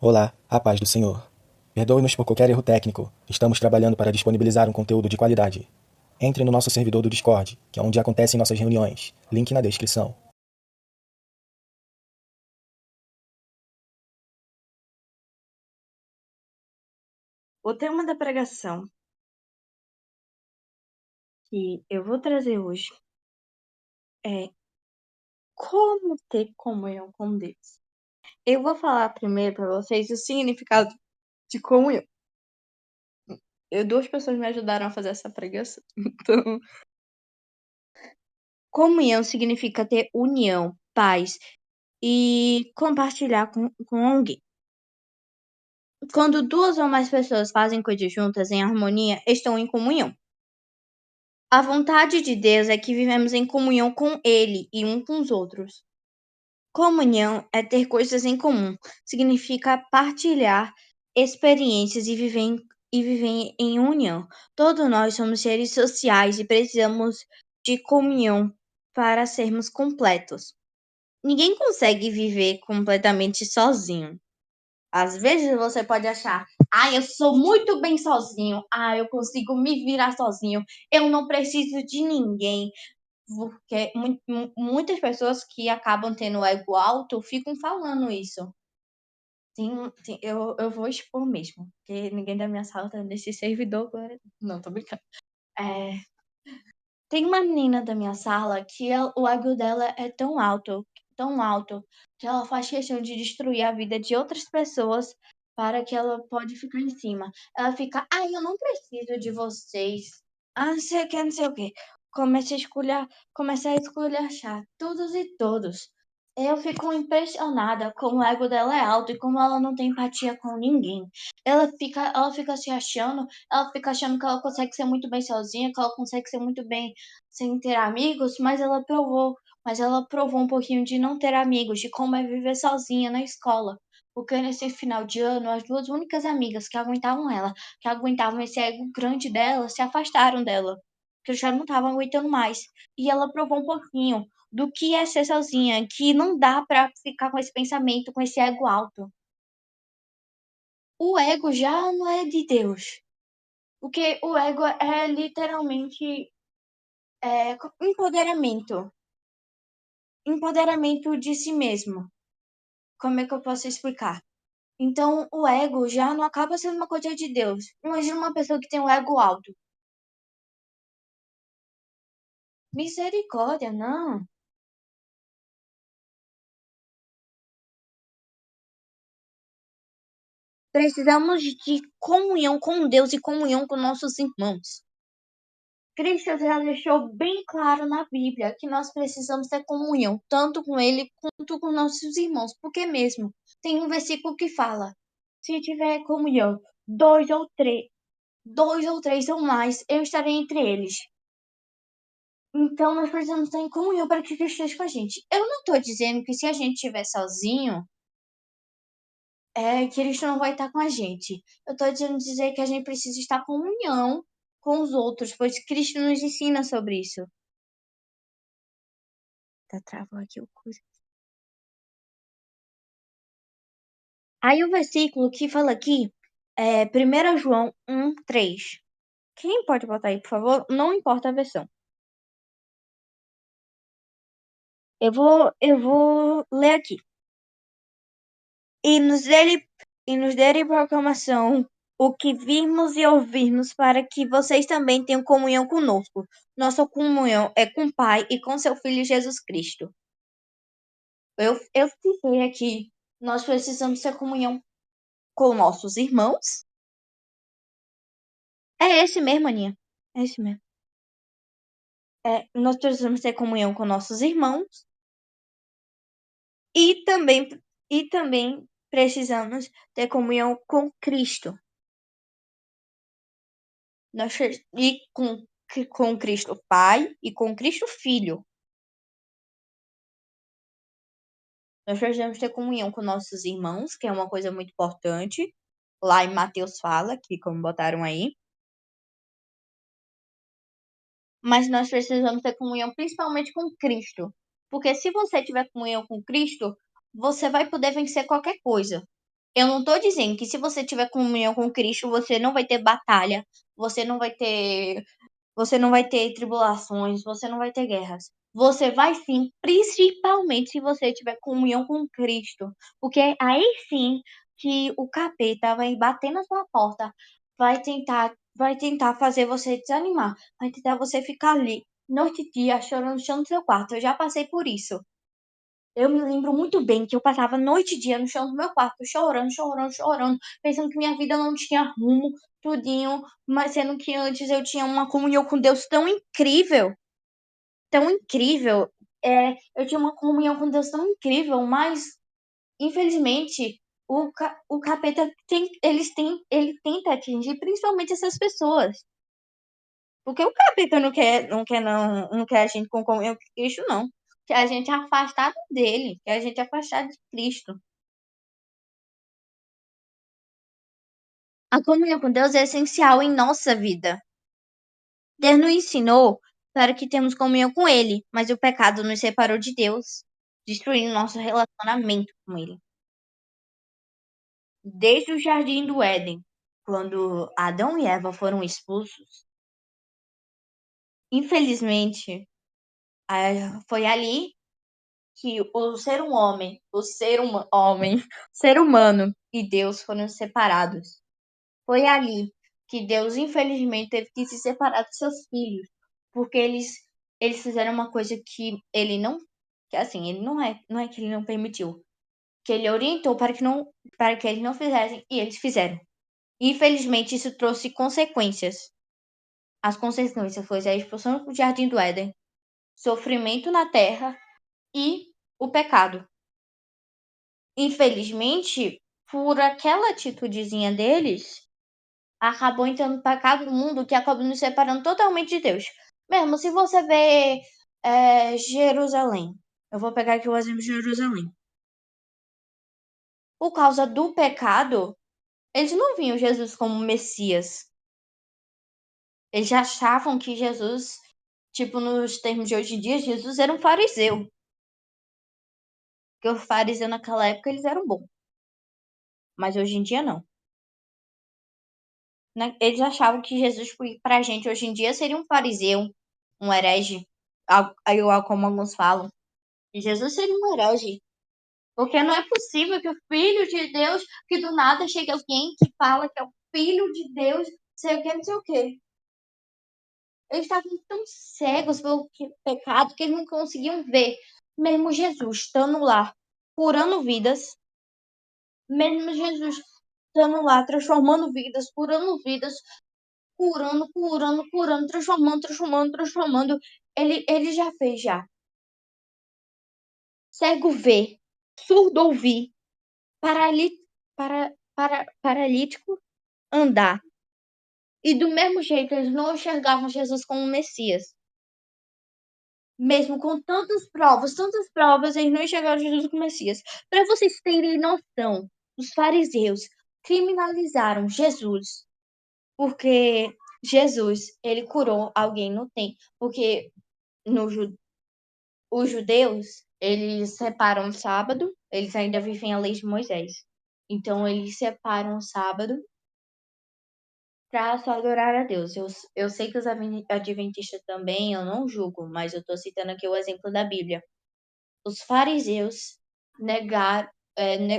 Olá, a paz do Senhor. Perdoe-nos por qualquer erro técnico. Estamos trabalhando para disponibilizar um conteúdo de qualidade. Entre no nosso servidor do Discord, que é onde acontecem nossas reuniões. Link na descrição. O tema da pregação que eu vou trazer hoje é como ter comunhão com Deus. Eu vou falar primeiro para vocês o significado de comunhão. Duas pessoas me ajudaram a fazer essa pregação. Então, comunhão significa ter união, paz e compartilhar com alguém. Quando duas ou mais pessoas fazem coisas juntas em harmonia, estão em comunhão. A vontade de Deus é que vivemos em comunhão com Ele e um com os outros. Comunhão é ter coisas em comum, significa partilhar experiências e viver em união. Todos nós somos seres sociais e precisamos de comunhão para sermos completos. Ninguém consegue viver completamente sozinho. Às vezes você pode achar, eu sou muito bem sozinho, eu consigo me virar sozinho, eu não preciso de ninguém. Porque muitas pessoas que acabam tendo ego alto ficam falando isso. Eu vou expor mesmo, porque ninguém da minha sala tá nesse servidor agora. Não, tô brincando. É, tem uma menina da minha sala que o ego dela é tão alto, que ela faz questão de destruir a vida de outras pessoas para que ela pode ficar em cima. Ela fica, eu não preciso de vocês. Não sei o que, não sei o que. Começa a esculhachar todos e todos. Eu fico impressionada como o ego dela é alto e como ela não tem empatia com ninguém. Ela fica se achando, ela fica achando que ela consegue ser muito bem sozinha, que ela consegue ser muito bem sem ter amigos, mas ela provou um pouquinho de não ter amigos, de como é viver sozinha na escola. Porque nesse final de ano, as duas únicas amigas que aguentavam ela, que aguentavam esse ego grande dela, se afastaram dela. Porque eu já não tava aguentando mais. E ela provou um pouquinho do que é ser sozinha, que não dá pra ficar com esse pensamento, com esse ego alto. O ego já não é de Deus. Porque o ego é literalmente empoderamento. Empoderamento de si mesmo. Como é que eu posso explicar? Então, o ego já não acaba sendo uma coisa de Deus. Imagina uma pessoa que tem um ego alto. Misericórdia, não. Precisamos de comunhão com Deus e comunhão com nossos irmãos. Cristo já deixou bem claro na Bíblia que nós precisamos ter comunhão, tanto com Ele quanto com nossos irmãos. Porque mesmo tem um versículo que fala: se tiver comunhão, dois ou três ou mais, eu estarei entre eles. Então nós precisamos estar em comunhão para que Cristo esteja com a gente. Eu não estou dizendo que se a gente estiver sozinho, Cristo não vai estar com a gente. Eu estou dizendo dizer que a gente precisa estar em comunhão com os outros, pois Cristo nos ensina sobre isso. Travou aqui o coisa. Aí o versículo que fala aqui é 1 João 1:3. Quem pode botar aí, por favor? Não importa a versão. Eu vou ler aqui. E nos dele proclamação o que vimos e ouvimos, para que vocês também tenham comunhão conosco. Nossa comunhão é com o Pai e com seu Filho Jesus Cristo. Eu citei aqui, nós precisamos ter comunhão com nossos irmãos. É esse mesmo, Aninha. É esse mesmo. Nós precisamos ter comunhão com nossos irmãos e também precisamos ter comunhão com Cristo. E com Cristo Pai e com Cristo Filho. Nós precisamos ter comunhão com nossos irmãos, que é uma coisa muito importante. Lá em Mateus fala, que como botaram aí. Mas nós precisamos ter comunhão principalmente com Cristo. Porque se você tiver comunhão com Cristo, você vai poder vencer qualquer coisa. Eu não tô dizendo que se você tiver comunhão com Cristo, você não vai ter batalha, você não vai ter, você não vai ter tribulações, você não vai ter guerras. Você vai sim, principalmente se você tiver comunhão com Cristo, porque aí sim que o capeta vai bater na sua porta, vai tentar fazer você desanimar, vai tentar você ficar ali noite e dia chorando no chão do seu quarto. Eu já passei por isso. Eu me lembro muito bem que eu passava noite e dia no chão do meu quarto, chorando, chorando, chorando, pensando que minha vida não tinha rumo, tudinho, mas sendo que antes eu tinha uma comunhão com Deus tão incrível, tão incrível. Eu tinha uma comunhão com Deus tão incrível, mas infelizmente o capeta ele tenta atingir principalmente essas pessoas. Porque o capeta não quer a gente com comunhão com Cristo, não. Quer a gente afastado dele, quer a gente afastado de Cristo. A comunhão com Deus é essencial em nossa vida. Deus nos ensinou para que temos comunhão com Ele, mas o pecado nos separou de Deus, destruindo nosso relacionamento com Ele. Desde o jardim do Éden, quando Adão e Eva foram expulsos, infelizmente, foi ali que o ser humano e Deus foram separados. Foi ali que Deus, infelizmente, teve que se separar dos seus filhos, porque eles fizeram uma coisa que ele não, que assim, ele não é que ele não permitiu, que ele orientou para que eles não fizessem e eles fizeram. Infelizmente, isso trouxe consequências. As consequências foi a expulsão do Jardim do Éden, sofrimento na terra e o pecado. Infelizmente, por aquela atitudezinha deles, acabou entrando para cada mundo que acabou nos separando totalmente de Deus. Mesmo se você vê Jerusalém, eu vou pegar aqui o exemplo de Jerusalém. Por causa do pecado, eles não viam Jesus como Messias. Eles já achavam que Jesus, tipo, nos termos de hoje em dia, Jesus era um fariseu. Porque os fariseus naquela época eles eram bons. Mas hoje em dia não. Né? Eles achavam que Jesus, pra gente hoje em dia, seria um fariseu, um herege, igual como alguns falam. E Jesus seria um herege. Porque não é possível que o Filho de Deus, que do nada chega alguém que fala que é o Filho de Deus, sei o que, não sei o que. Eles estavam tão cegos pelo pecado que eles não conseguiam ver. Mesmo Jesus estando lá, curando vidas, mesmo Jesus estando lá, transformando vidas, curando vidas, curando, curando, curando, transformando, transformando, transformando. Ele já fez já. Cego ver, surdo ouvir, paralítico andar. E do mesmo jeito, eles não enxergavam Jesus como Messias. Mesmo com tantas provas, eles não enxergaram Jesus como Messias. Para vocês terem noção, os fariseus criminalizaram Jesus porque Jesus, ele curou alguém no templo. Porque no, os judeus, eles separam o sábado, eles ainda vivem a lei de Moisés. Então, eles separam o sábado para só adorar a Deus. Eu sei que os adventistas também, eu não julgo, mas eu estou citando aqui o exemplo da Bíblia. Os fariseus negaram,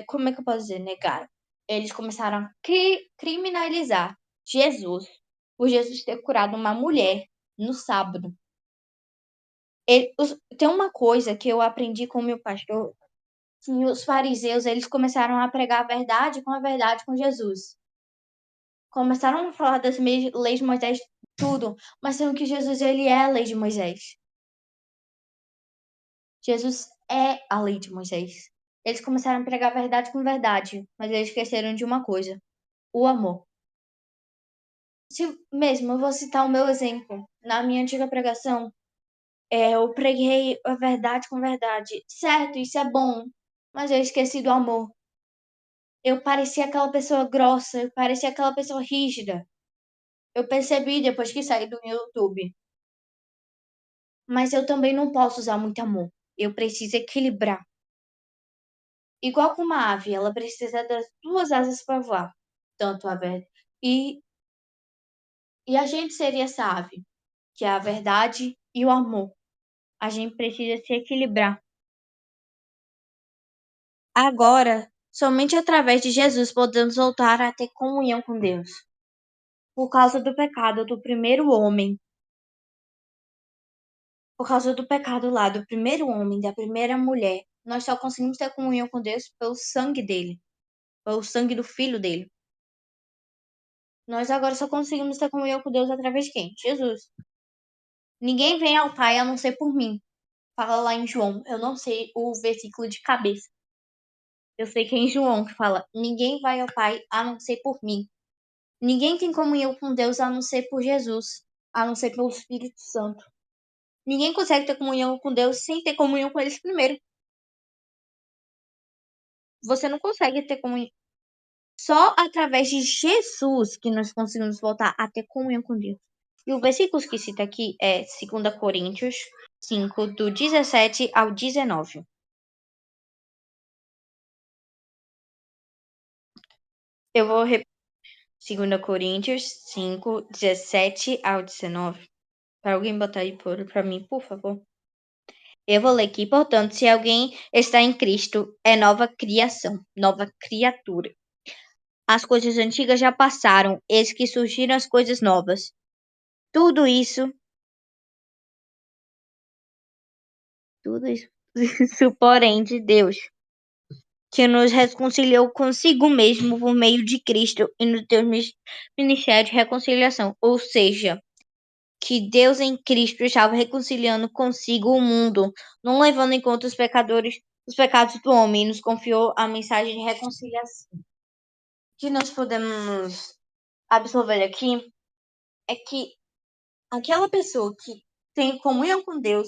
como é que eu posso dizer, negaram? Eles começaram a criminalizar Jesus por Jesus ter curado uma mulher no sábado. Tem uma coisa que eu aprendi com o meu pastor, que os fariseus eles começaram a pregar a verdade com Jesus. Começaram a falar das leis de Moisés, tudo, mas sendo que Jesus ele é a lei de Moisés. Jesus é a lei de Moisés. Eles começaram a pregar a verdade com verdade, mas eles esqueceram de uma coisa: o amor. Se mesmo, eu vou citar o meu exemplo. Na minha antiga pregação, eu preguei a verdade com verdade. Certo, isso é bom, mas eu esqueci do amor. Eu parecia aquela pessoa grossa, eu parecia aquela pessoa rígida. Eu percebi depois que saí do YouTube. Mas eu também não posso usar muito amor. Eu preciso equilibrar. igual como uma ave, ela precisa das duas asas para voar. Tanto a verdade. E a gente seria essa ave, que é a verdade e o amor. A gente precisa se equilibrar. Agora, somente através de Jesus podemos voltar a ter comunhão com Deus. Por causa do pecado do primeiro homem, por causa do pecado lá do primeiro homem, da primeira mulher, nós só conseguimos ter comunhão com Deus pelo sangue dele, pelo sangue do filho dele. Nós agora só conseguimos ter comunhão com Deus através de quem? Jesus. Ninguém vem ao Pai a não ser por mim. Fala lá em João. Eu não sei o versículo de cabeça. Eu sei que é em João que fala: ninguém vai ao Pai a não ser por mim. Ninguém tem comunhão com Deus a não ser por Jesus, a não ser pelo Espírito Santo. Ninguém consegue ter comunhão com Deus sem ter comunhão com eles primeiro. Você não consegue ter comunhão. Só através de Jesus que nós conseguimos voltar a ter comunhão com Deus. E o versículo que cita aqui é 2 Coríntios 5, do 17 ao 19. Eu vou repetir. 2 Coríntios 5, 17 ao 19. Para alguém botar aí para mim, por favor. Eu vou ler aqui. Portanto, se alguém está em Cristo, é nova criação, nova criatura. As coisas antigas já passaram, eis que surgiram as coisas novas. Tudo isso, isso, porém, de Deus, que nos reconciliou consigo mesmo por meio de Cristo e nos deu ministério de reconciliação. Ou seja, que Deus em Cristo estava reconciliando consigo o mundo, não levando em conta os pecados do homem, e nos confiou a mensagem de reconciliação. O que nós podemos absorver aqui é que aquela pessoa que tem comunhão com Deus,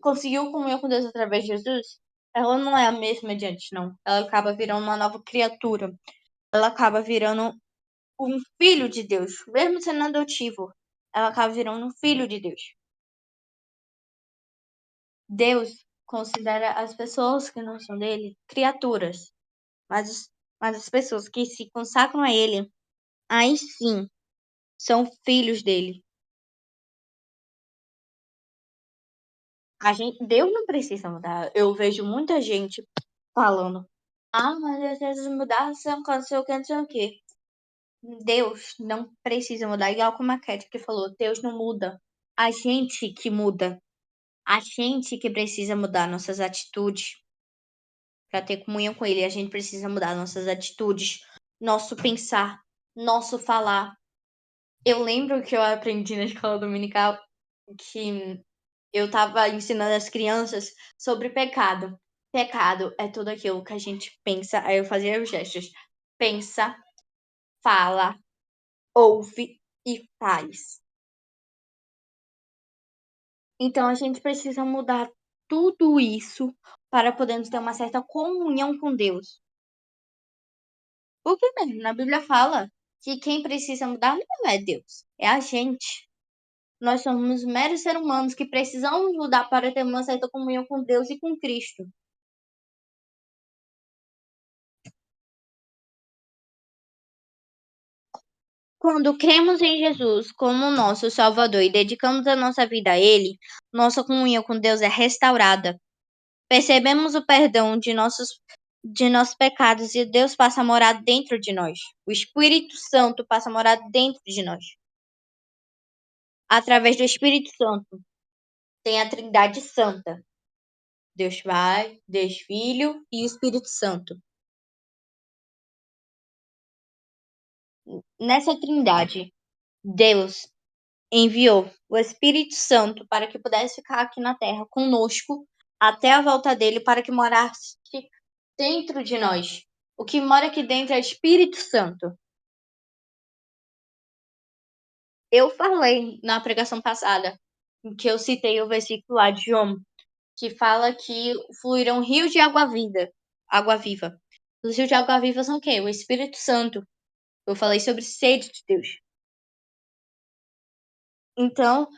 conseguiu comunhão com Deus através de Jesus, ela não é a mesma de antes, não. Ela acaba virando uma nova criatura. Ela acaba virando um filho de Deus, mesmo sendo adotivo. Ela acaba virando um filho de Deus. Deus considera as pessoas que não são dele criaturas, mas as pessoas que se consagram a ele, aí sim, são filhos dele. Deus não precisa mudar. Eu vejo muita gente falando: ah, mas se Jesus mudasse, não sei o que, não sei o que. Deus não precisa mudar. Igual como a Cat que falou: Deus não muda. A gente que muda. A gente que precisa mudar nossas atitudes para ter comunhão com Ele. A gente precisa mudar nossas atitudes, nosso pensar, nosso falar. Eu lembro que eu aprendi na escola dominical que eu estava ensinando as crianças sobre pecado. Pecado é tudo aquilo que a gente pensa. Aí eu fazia os gestos. Pensa, fala, ouve e faz. Então a gente precisa mudar tudo isso para podermos ter uma certa comunhão com Deus. Porque mesmo na Bíblia fala que quem precisa mudar não é Deus, é a gente. Nós somos meros seres humanos que precisamos mudar para ter uma certa comunhão com Deus e com Cristo. Quando cremos em Jesus como nosso Salvador e dedicamos a nossa vida a Ele, nossa comunhão com Deus é restaurada. Percebemos o perdão de nossos pecados e Deus passa a morar dentro de nós. O Espírito Santo passa a morar dentro de nós. Através do Espírito Santo, tem a Trindade Santa. Deus Pai, Deus Filho e o Espírito Santo. Nessa Trindade, Deus enviou o Espírito Santo para que pudesse ficar aqui na Terra conosco até a volta dele para que morasse dentro de nós. O que mora aqui dentro é o Espírito Santo. Eu falei na pregação passada que eu citei o versículo lá de João, que fala que fluirão rios de água viva. Os rios de água viva são o quê? O Espírito Santo. Eu falei sobre sede de Deus. Então,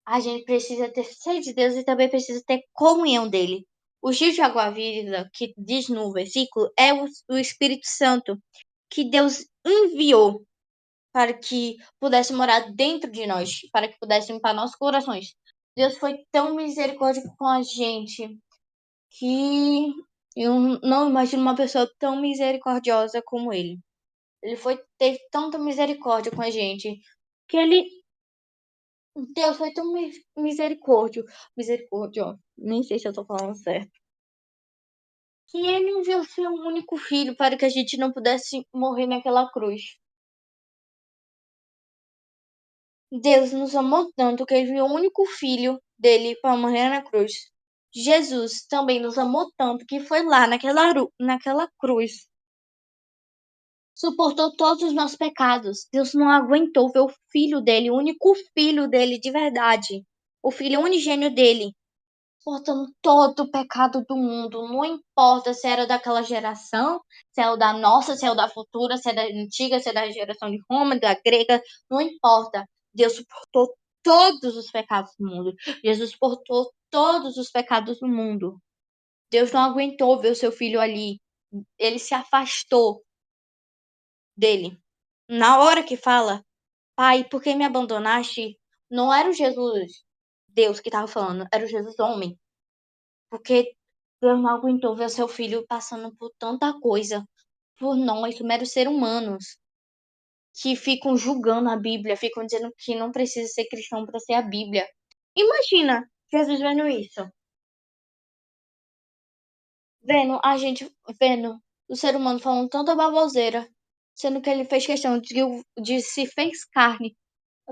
a gente precisa ter sede de Deus e também precisa ter comunhão dele. O rio de água viva que diz no versículo é o Espírito Santo que Deus enviou para que pudesse morar dentro de nós, para que pudesse limpar nossos corações. Deus foi tão misericórdico com a gente que eu não imagino uma pessoa tão misericordiosa como ele. Ele teve tanta misericórdia com a gente que Deus foi tão misericórdia, nem sei se eu tô falando certo, que ele enviou seu único filho para que a gente não pudesse morrer naquela cruz. Deus nos amou tanto que ele enviou o único filho dele para morrer na cruz. Jesus também nos amou tanto que foi lá naquela cruz. Suportou todos os nossos pecados. Deus não aguentou ver o filho dele, o único filho dele de verdade. O filho unigênio dele suportando todo o pecado do mundo. Não importa se era daquela geração, se é o da nossa, se é o da futura, se é da antiga, se é da geração de Roma, da grega, não importa. Deus suportou todos os pecados do mundo. Jesus suportou todos os pecados do mundo. Deus não aguentou ver o seu filho ali. Ele se afastou dele. Na hora que fala, Pai, por que me abandonaste? Não era o Jesus Deus que estava falando, era o Jesus homem. Porque Deus não aguentou ver seu filho passando por tanta coisa por nós, meros seres humanos, que ficam julgando a Bíblia, ficam dizendo que não precisa ser cristão para ser a Bíblia. Imagina Jesus vendo isso, vendo a gente, vendo o ser humano falando tanta baboseira, sendo que ele fez questão de se fez carne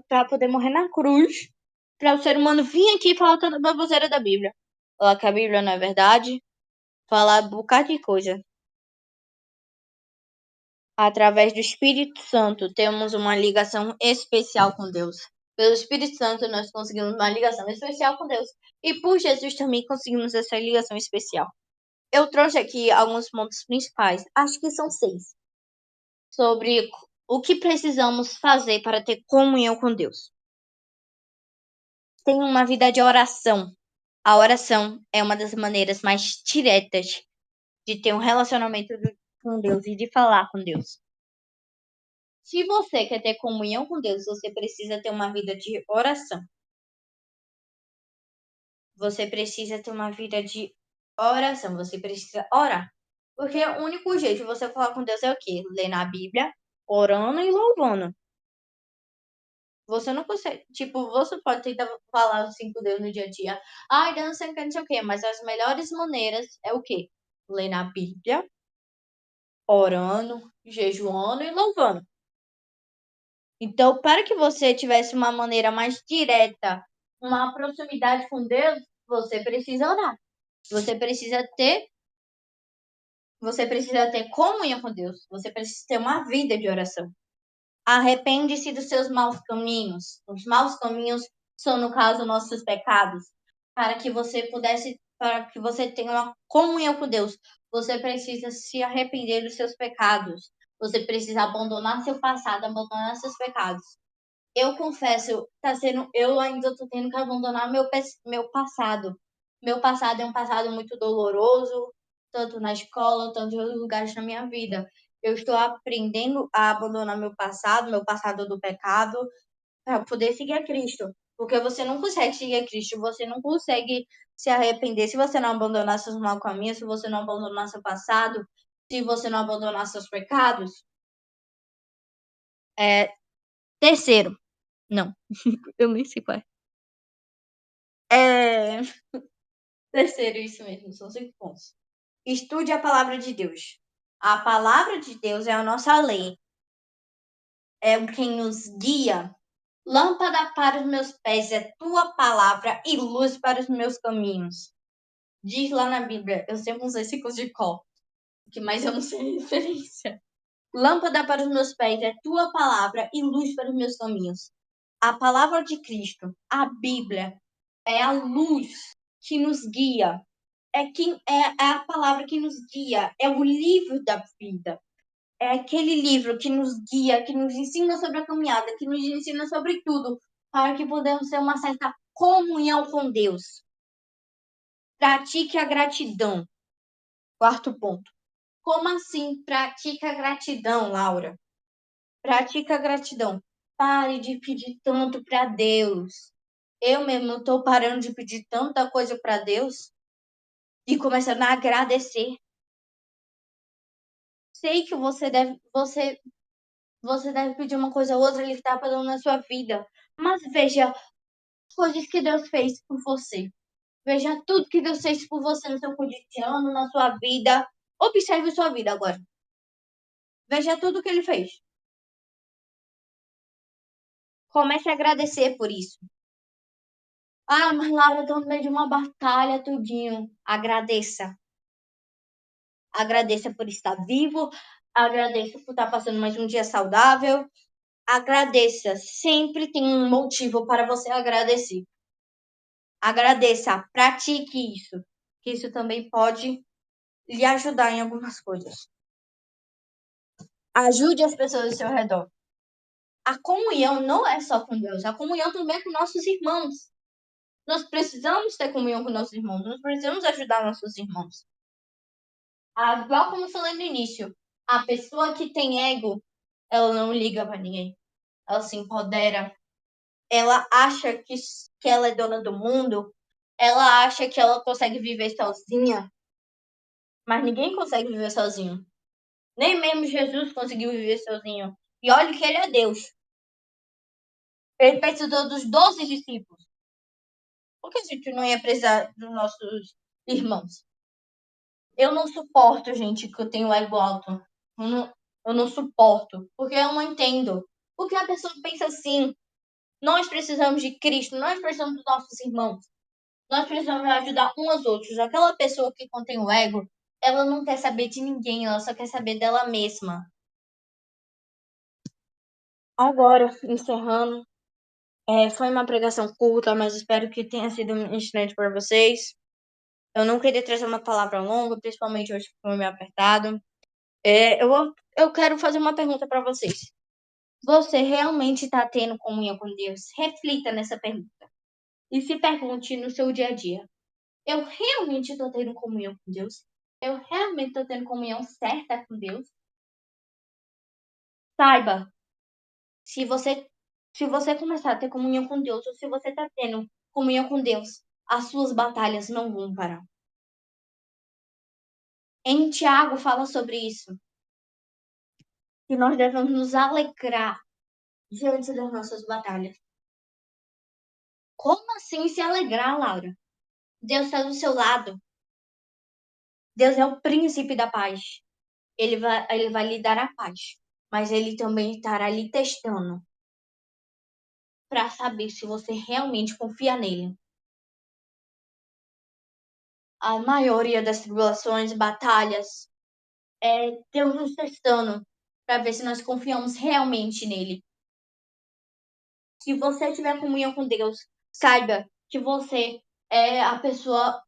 para poder morrer na cruz, para o ser humano vir aqui e falar tanta baboseira da Bíblia. Falar que a Bíblia não é verdade, falar um bocado de coisa. Através do Espírito Santo, temos uma ligação especial com Deus. Pelo Espírito Santo, nós conseguimos uma ligação especial com Deus. E por Jesus também conseguimos essa ligação especial. Eu trouxe aqui alguns pontos principais, acho que são 6, sobre o que precisamos fazer para ter comunhão com Deus. Tenha uma vida de oração. A oração é uma das maneiras mais diretas de ter um relacionamento com Deus e de falar com Deus. Se você quer ter comunhão com Deus, você precisa ter uma vida de oração. Você precisa ter uma vida de oração. Você precisa orar. Porque o único jeito de você falar com Deus é o quê? Ler na Bíblia, orando e louvando. Você não consegue. Tipo, você pode tentar falar assim com Deus no dia a dia. Ai, Deus, não sei o quê. Mas as melhores maneiras é o quê? Ler na Bíblia, orando, jejuando e louvando. Então, para que você tivesse uma maneira mais direta, uma proximidade com Deus, você precisa orar. Você precisa ter, você precisa ter comunhão com Deus. Você precisa ter uma vida de oração. Arrepende-se dos seus maus caminhos. Os maus caminhos são, no caso, nossos pecados. Para que você tenha uma comunhão com Deus, você precisa se arrepender dos seus pecados. Você precisa abandonar seu passado, abandonar seus pecados. Eu confesso, eu ainda tô tendo que abandonar meu passado. Meu passado é um passado muito doloroso, tanto na escola, tanto em outros lugares na minha vida. Eu estou aprendendo a abandonar meu passado do pecado, para poder seguir a Cristo. Porque você não consegue seguir a Cristo, você não consegue se arrepender se você não abandonar seus maus caminhos, se você não abandonar seu passado, se você não abandonar seus pecados. Terceiro, não, eu nem sei qual é. É, terceiro, isso mesmo, são 5 pontos. Estude a palavra de Deus. A palavra de Deus é a nossa lei. É quem nos guia. Lâmpada para os meus pés é tua palavra e luz para os meus caminhos. Diz lá na Bíblia, eu sei uns versículos de cor, mas eu não sei a referência. Lâmpada para os meus pés é tua palavra e luz para os meus caminhos. A palavra de Cristo, a Bíblia, é a luz que nos guia. É a palavra que nos guia, é o livro da vida. É aquele livro que nos guia, que nos ensina sobre a caminhada, que nos ensina sobre tudo, para que podemos ter uma certa comunhão com Deus. Pratique a gratidão. Quarto ponto. Como assim pratica a gratidão, Laura? Pratica a gratidão. Pare de pedir tanto para Deus. Eu mesmo estou parando de pedir tanta coisa para Deus e começando a agradecer. Sei que você deve pedir uma coisa ou outra, ele está fazendo na sua vida. Mas veja as coisas que Deus fez por você. Veja tudo que Deus fez por você no seu cotidiano, na sua vida. Observe sua vida agora. Veja tudo que ele fez. Comece a agradecer por isso. Ah, mas Laura, eu tô no meio de uma batalha, tudinho. Agradeça. Agradeça por estar vivo. Agradeça por estar passando mais um dia saudável. Agradeça. Sempre tem um motivo para você agradecer. Agradeça. Pratique isso. Que isso também pode lhe ajudar em algumas coisas. Ajude as pessoas ao seu redor. A comunhão não é só com Deus. A comunhão também é com nossos irmãos. Nós precisamos ter comunhão com nossos irmãos. Nós precisamos ajudar nossos irmãos. Igual como eu falei no início, a pessoa que tem ego, ela não liga pra ninguém. Ela se empodera. Ela acha que ela é dona do mundo. Ela acha que ela consegue viver sozinha. Mas ninguém consegue viver sozinho. Nem mesmo Jesus conseguiu viver sozinho. E olha que ele é Deus. Ele precisou dos 12 discípulos. Por que a gente não ia precisar dos nossos irmãos? Eu não suporto, gente, que eu tenho ego alto. Eu não suporto. Porque eu não entendo. Porque a pessoa pensa assim. Nós precisamos de Cristo. Nós precisamos dos nossos irmãos. Nós precisamos ajudar uns aos outros. Aquela pessoa que contém o ego, ela não quer saber de ninguém. Ela só quer saber dela mesma. Agora, encerrando. Foi uma pregação curta, mas espero que tenha sido instrumento para vocês. Eu não queria trazer uma palavra longa, principalmente hoje que foi meio apertado. Eu quero fazer uma pergunta para vocês. Você realmente está tendo comunhão com Deus? Reflita nessa pergunta. E se pergunte no seu dia a dia. Eu realmente estou tendo comunhão com Deus? Eu realmente estou tendo comunhão certa com Deus? Saiba, se você começar a ter comunhão com Deus, ou se você está tendo comunhão com Deus, as suas batalhas não vão parar. Em Tiago fala sobre isso. Que nós devemos nos alegrar diante das nossas batalhas. Como assim se alegrar, Laura? Deus está do seu lado. Deus é o príncipe da paz. Ele vai lhe dar a paz. Mas ele também estará lhe testando para saber se você realmente confia nele. A maioria das tribulações, batalhas, Deus nos testando para ver se nós confiamos realmente nele. Se você tiver comunhão com Deus, saiba que você é a pessoa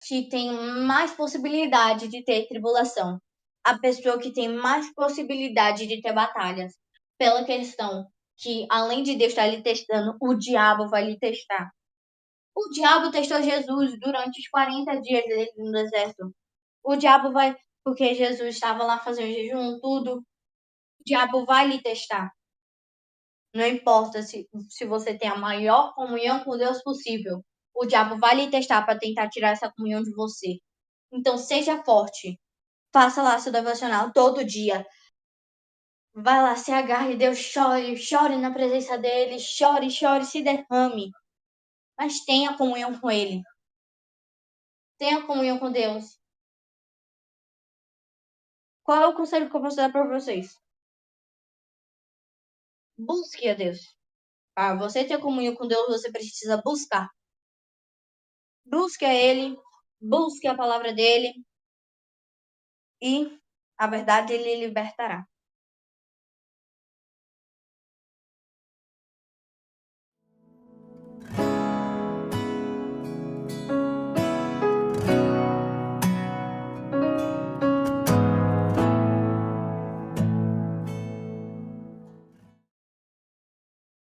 que tem mais possibilidade de ter tribulação. A pessoa que tem mais possibilidade de ter batalhas. Pela questão que, além de Deus estar lhe testando, o diabo vai lhe testar. O diabo testou Jesus durante os 40 dias dele no deserto. O diabo vai, porque Jesus estava lá fazendo jejum, tudo. O diabo vai lhe testar. Não importa se você tem a maior comunhão com Deus possível. O diabo vai lhe testar para tentar tirar essa comunhão de você. Então, seja forte. Faça lá seu devocional todo dia. Vai lá, se agarre, Deus, chore, chore na presença dele, chore, chore, se derrame. Mas tenha comunhão com ele. Tenha comunhão com Deus. Qual é o conselho que eu posso dar para vocês? Busque a Deus. Para você ter comunhão com Deus, você precisa buscar. Busque a ele, busque a palavra dele e a verdade ele libertará.